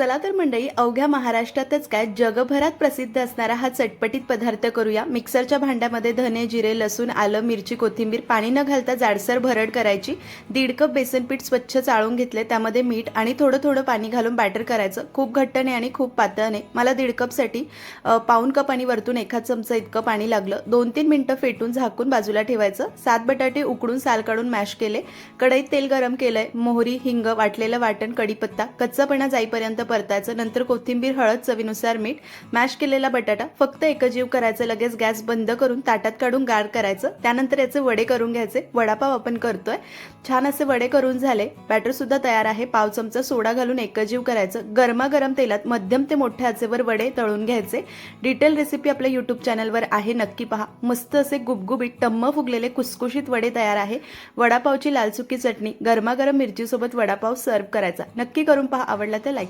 चला तर मंडळी, अवघ्या महाराष्ट्रातच काय जगभरात प्रसिद्ध असणारा हा चटपटीत पदार्थ करूया। मिक्सरच्या भांड्यामध्ये धने, जिरे, लसूण, आलं, मिरची, कोथिंबीर पाणी न घालता जाडसर भरड करायची। 1.5 कप बेसन पीठ स्वच्छ चाळून घेतले, त्यामध्ये मीठ आणि थोडं थोडं पाणी घालून बॅटर करायचं। खूप घट्ट नाही आणि खूप पातळ नाही। मला 1.5 कप साठी पाऊण कप आणि वरतून 1 चमचा इतकं पाणी लागलं। 2-3 मिनिटं फेटून झाकून बाजूला ठेवायचं। 7 बटाटे उकडून साल काढून मॅश केले। कढईत तेल गरम केलंय, मोहरी, हिंग, वाटलेलं वाटण, कढीपत्ता कच्चापणा जाईपर्यंत परतायचं। नंतर कोथिंबीर, हळद, चवीनुसार मीठ, मॅश केलेला बटाटा फक्त एकजीव करायचं। लगेच गॅस बंद करून ताटात काढून गार करायचं। त्यानंतर याचे वडे करून घ्यायचे। वडापाव आपण करतोय। छान असे वडे करून झाले। बॅटर सुद्धा तयार आहे। पाव चमचा सोडा घालून एकजीव करायचं। गरमागरम तेलात मध्यम ते मोठ्या आचेवर वडे तळून घ्यायचे। डिटेल रेसिपी आपल्या यूट्यूब चॅनलवर आहे, नक्की पहा। मस्त असे गुबगुबीत टम्म फुगलेले कुसकुशीत वडे तयार आहे। वडापावची लाल सुकी चटणी, गरमागरम मिरची सोबत वडापाव सर्व करायचा। नक्की करून पहा। आवडला तर लाईक